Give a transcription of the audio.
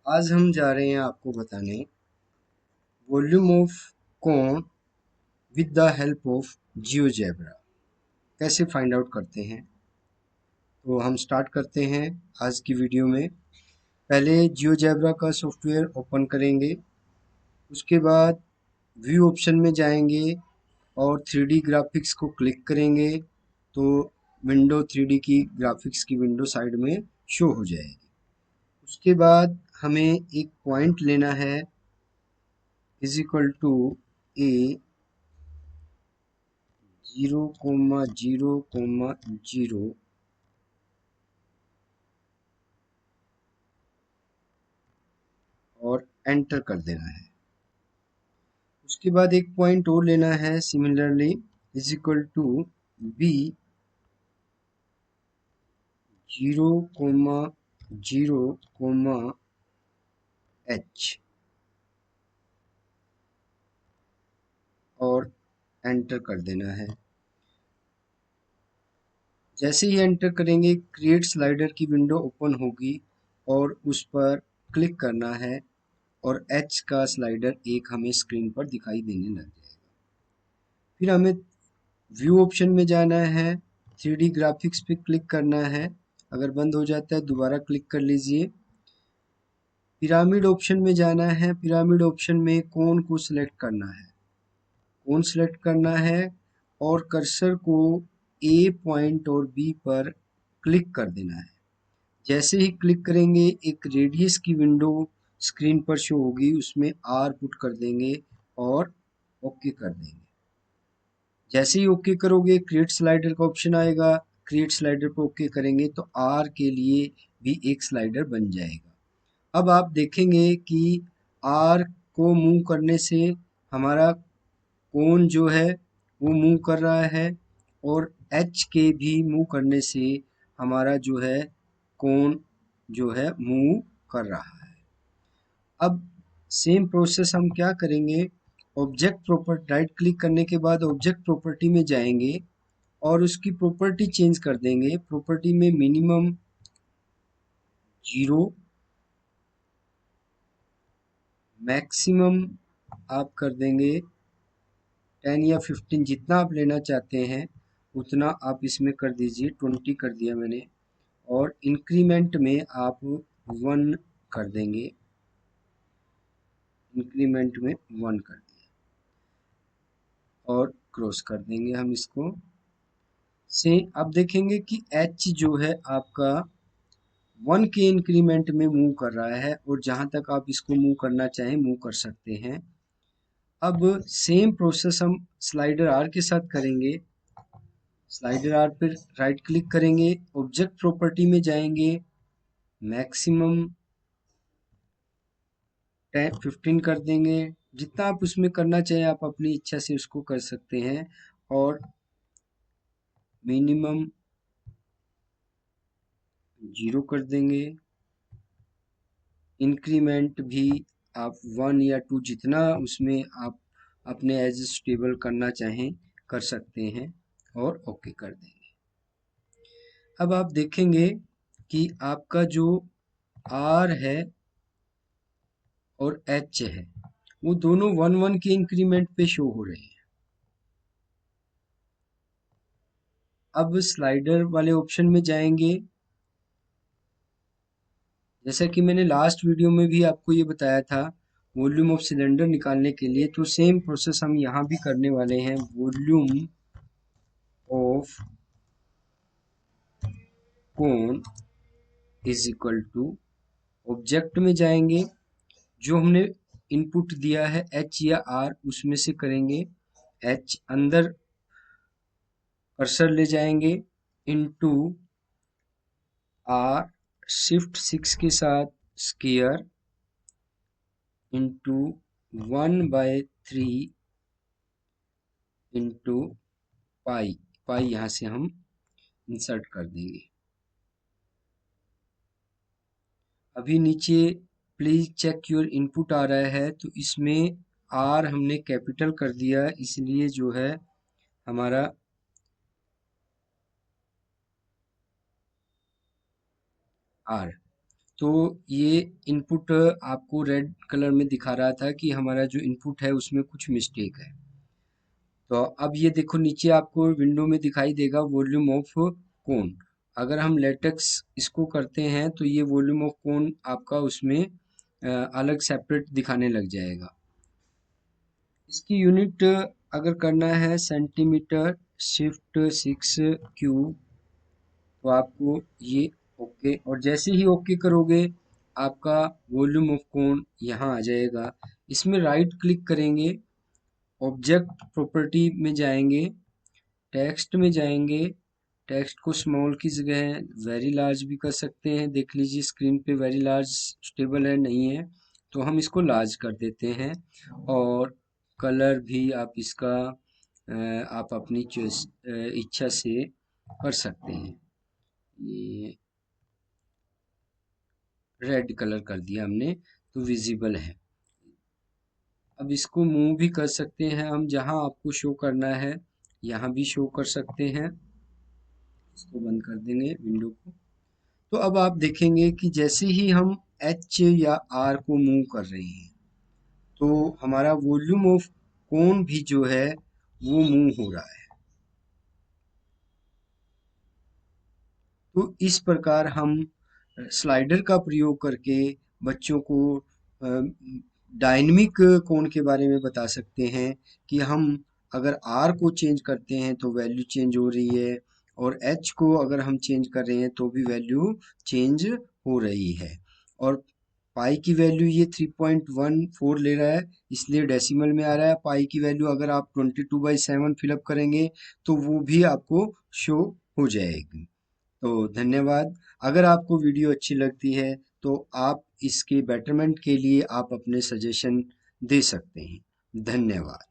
आज हम जा रहे हैं आपको बताने वॉल्यूम ऑफ कोण with the help of GeoGebra कैसे फाइंड आउट करते हैं। तो हम स्टार्ट करते हैं आज की वीडियो में। पहले जियोजेब्रा का सॉफ्टवेयर ओपन करेंगे, उसके बाद व्यू ऑप्शन में जाएंगे और 3D ग्राफिक्स को क्लिक करेंगे तो विंडो 3D की ग्राफिक्स की विंडो साइड में शो हो जाएगी। उसके बाद हमें एक पॉइंट लेना है इज इक्वल टू ए 0,0,0 और एंटर कर देना है। उसके बाद एक पॉइंट और लेना है similarly is equal to B 0,0,h और एंटर कर देना है। जैसे ही एंटर करेंगे क्रिएट स्लाइडर की विंडो ओपन होगी और उस पर क्लिक करना है और एच का स्लाइडर एक हमें स्क्रीन पर दिखाई देने लग जाएगा। फिर हमें व्यू ऑप्शन में जाना है, 3D ग्राफिक्स पे क्लिक करना है। अगर बंद हो जाता है दोबारा क्लिक कर लीजिए। पिरामिड ऑप्शन में जाना है, पिरामिड ऑप्शन में कोण को सिलेक्ट करना है, कोण सिलेक्ट करना है और कर्सर को ए पॉइंट और बी पर क्लिक कर देना है। जैसे ही क्लिक करेंगे एक रेडियस की विंडो स्क्रीन पर शो होगी, उसमें आर पुट कर देंगे और ओके कर देंगे। जैसे ही ओके करोगे क्रिएट स्लाइडर का ऑप्शन आएगा, क्रिएट स्लाइडर पर ओके करेंगे तो आर के लिए भी एक स्लाइडर बन जाएगा। अब आप देखेंगे कि आर को मूव करने से हमारा कोण जो है वो मूव कर रहा है और एच के भी मूव करने से हमारा जो है कोण जो है मूव कर रहा है। अब सेम प्रोसेस हम क्या करेंगे, ऑब्जेक्ट प्रॉपर्टी राइट क्लिक करने के बाद ऑब्जेक्ट प्रॉपर्टी में जाएंगे और उसकी प्रॉपर्टी चेंज कर देंगे। प्रॉपर्टी में मिनिमम 0, मैक्सिमम आप कर देंगे 10 या 15, जितना आप लेना चाहते हैं उतना आप इसमें कर दीजिए। 20 कर दिया मैंने और इंक्रीमेंट में आप 1 कर देंगे, इंक्रीमेंट में 1 कर दिया और क्रॉस कर देंगे हम इसको से। अब देखेंगे कि एच जो है आपका 1 के इंक्रीमेंट में मूव कर रहा है और जहां तक आप इसको मूव करना चाहें मूव कर सकते हैं। अब सेम प्रोसेस हम स्लाइडर आर के साथ करेंगे। स्लाइडर आर पर राइट क्लिक करेंगे, ऑब्जेक्ट प्रॉपर्टी में जाएंगे, मैक्सिमम 15 कर देंगे। जितना आप उसमें करना चाहें आप अपनी इच्छा से उसको कर सकते हैं और मिनिमम 0 कर देंगे। इंक्रीमेंट भी आप 1 या 2 जितना उसमें आप अपने एज स्टेबल करना चाहें कर सकते हैं और ओके कर देंगे। अब आप देखेंगे कि आपका जो आर है और एच है वो दोनों 1 1 के इंक्रीमेंट पे शो हो रहे हैं। अब स्लाइडर वाले ऑप्शन में जाएंगे। जैसा कि मैंने लास्ट वीडियो में भी आपको ये बताया था वॉल्यूम ऑफ सिलेंडर निकालने के लिए, तो सेम प्रोसेस हम यहाँ भी करने वाले हैं। Volume of cone is equal to object में जाएंगे, जो हमने इनपुट दिया है एच या आर उसमें से करेंगे। एच अंदर कर्सर ले जाएंगे इनटू आर, शिफ्ट 6 के साथ स्क्वायर इंटू 1/3 इंटू पाई। पाई यहाँ से हम इंसर्ट कर देंगे। अभी नीचे प्लीज चेक योर इनपुट आ रहा है, तो इसमें आर हमने कैपिटल कर दिया, इसलिए जो है हमारा आर, तो ये इनपुट आपको रेड कलर में दिखा रहा था कि हमारा जो इनपुट है उसमें कुछ मिस्टेक है। तो अब ये देखो नीचे आपको विंडो में दिखाई देगा वॉल्यूम ऑफ कोन। अगर हम लेटेक्स इसको करते हैं तो ये वॉल्यूम ऑफ कोन आपका उसमें अलग सेपरेट दिखाने लग जाएगा। इसकी यूनिट अगर करना है सेंटीमीटर शिफ्ट 6 क्यूब, तो आपको ये ओके, और जैसे ही ओके करोगे आपका वॉल्यूम ऑफ कोन यहाँ आ जाएगा। इसमें राइट क्लिक करेंगे, ऑब्जेक्ट प्रॉपर्टी में जाएंगे, टेक्स्ट में जाएंगे, टेक्स्ट को स्मॉल की जगह वेरी लार्ज भी कर सकते हैं। देख लीजिए स्क्रीन पे वेरी लार्ज स्टेबल है नहीं है, तो हम इसको लार्ज कर देते हैं। और कलर भी आप इसका आप अपनी चॉइस इच्छा से कर सकते हैं। ये रेड कलर कर दिया हमने तो विजिबल है। अब इसको मूव भी कर सकते हैं हम, जहां आपको शो करना है यहाँ भी शो कर सकते हैं। इसको बंद कर देंगे विंडो को। तो अब आप देखेंगे कि जैसे ही हम एच या आर को मूव कर रहे हैं तो हमारा वॉल्यूम ऑफ कोन भी जो है वो मूव हो रहा है। तो इस प्रकार हम स्लाइडर का प्रयोग करके बच्चों को डायनेमिक कोण के बारे में बता सकते हैं कि हम अगर आर को चेंज करते हैं तो वैल्यू चेंज हो रही है, और एच को अगर हम चेंज कर रहे हैं तो भी वैल्यू चेंज हो रही है। और पाई की वैल्यू ये 3.14 ले रहा है, इसलिए डेसिमल में आ रहा है। पाई की वैल्यू अगर आप 22/7 फिलअप करेंगे तो वो भी आपको शो हो जाएगी। तो धन्यवाद। अगर आपको वीडियो अच्छी लगती है तो आप इसके बेटरमेंट के लिए आप अपने सजेशन दे सकते हैं। धन्यवाद।